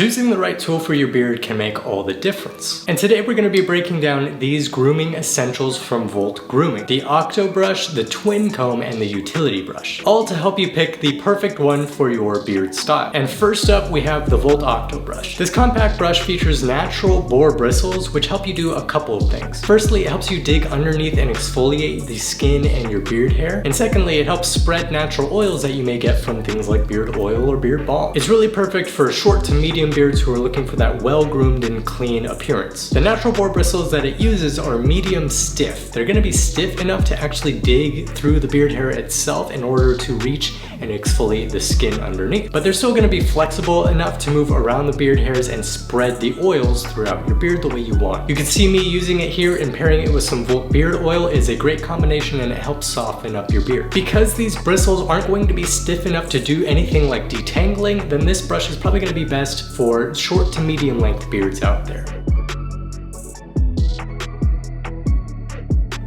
Choosing the right tool for your beard can make all the difference. And today we're going to be breaking down these grooming essentials from Volt Grooming: the Octo Brush, the Twin Comb, and the Utility Brush. All to help you pick the perfect one for your beard style. And first up, we have the Volt Octo Brush. This compact brush features natural boar bristles, which help you do a couple of things. Firstly, it helps you dig underneath and exfoliate the skin and your beard hair. And secondly, it helps spread natural oils that you may get from things like beard oil or beard balm. It's really perfect for short to medium beards who are looking for that well-groomed and clean appearance. The natural boar bristles that it uses are medium stiff. They're going to be stiff enough to actually dig through the beard hair itself in order to reach and exfoliate the skin underneath. But they're still going to be flexible enough to move around the beard hairs and spread the oils throughout your beard the way you want. You can see me using it here, and pairing it with some Volt beard oil is a great combination, and it helps soften up your beard. Because these bristles aren't going to be stiff enough to do anything like detangling, then this brush is probably going to be best for short to medium length beards out there.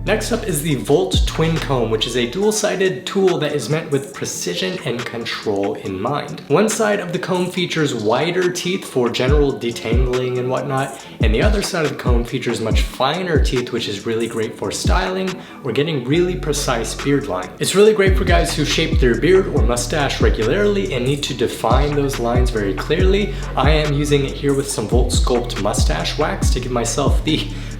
Next up is the Volt Twin Comb, which is a dual-sided tool that is meant with precision and control in mind. One side of the comb features wider teeth for general detangling and whatnot, and the other side of the comb features much finer teeth, which is really great for styling or getting really precise beard line. It's really great for guys who shape their beard or mustache regularly and need to define those lines very clearly. I am using it here with some Volt Sculpt mustache wax to give myself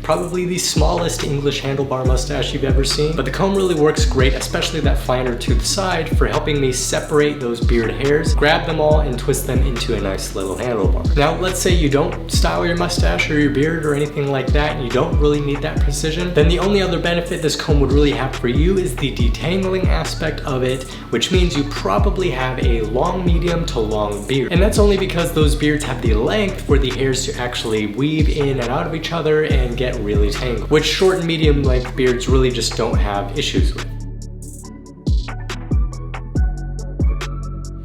probably the smallest English handlebar mustache you've ever seen. But the comb really works great, especially that finer tooth side, for helping me separate those beard hairs, grab them all, and twist them into a nice little handlebar. Now, let's say you don't style your mustache or your beard or anything like that, and you don't really need that precision, then the only other benefit this comb would really have for you is the detangling aspect of it, which means you probably have a long, medium to long beard. And that's only because those beards have the length for the hairs to actually weave in and out of each other and get really tangled, which short and medium length beards really just don't have issues with.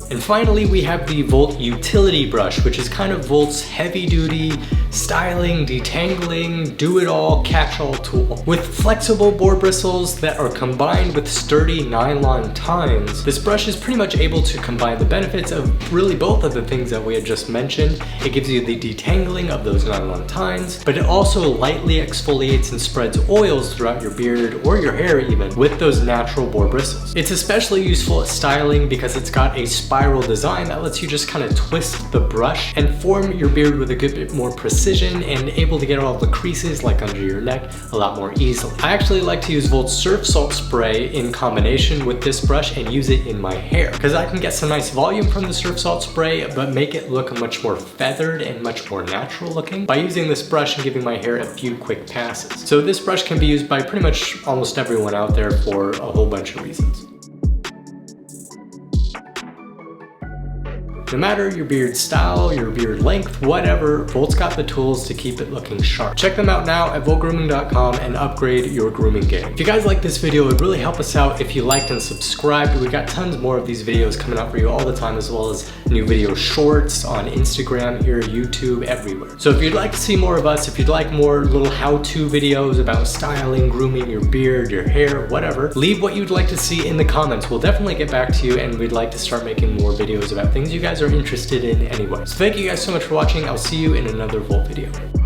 And finally, we have the Volt Utility Brush, which is kind of Volt's heavy-duty styling, detangling, do-it-all, catch-all tool. With flexible boar bristles that are combined with sturdy nylon tines, this brush is pretty much able to combine the benefits of really both of the things that we had just mentioned. It gives you the detangling of those nylon tines, but it also lightly exfoliates and spreads oils throughout your beard or your hair even with those natural boar bristles. It's especially useful at styling because it's got a spiral design that lets you just kind of twist the brush and form your beard with a good bit more precision and able to get all the creases like under your neck a lot more easily. I actually like to use Volt's surf salt spray in combination with this brush and use it in my hair because I can get some nice volume from the surf salt spray but make it look much more feathered and much more natural looking by using this brush and giving my hair a few quick passes. So this brush can be used by pretty much almost everyone out there for a whole bunch of reasons. No matter your beard style, your beard length, whatever, Volt's got the tools to keep it looking sharp. Check them out now at voltgrooming.com and upgrade your grooming game. If you guys like this video, it would really help us out if you liked and subscribed. We got tons more of these videos coming out for you all the time, as well as new video shorts on Instagram, here, YouTube, everywhere. So if you'd like to see more of us, if you'd like more little how-to videos about styling, grooming your beard, your hair, whatever, leave what you'd like to see in the comments. We'll definitely get back to you, and we'd like to start making more videos about things you guys are interested in anyway. So thank you guys so much for watching. I'll see you in another Volt video.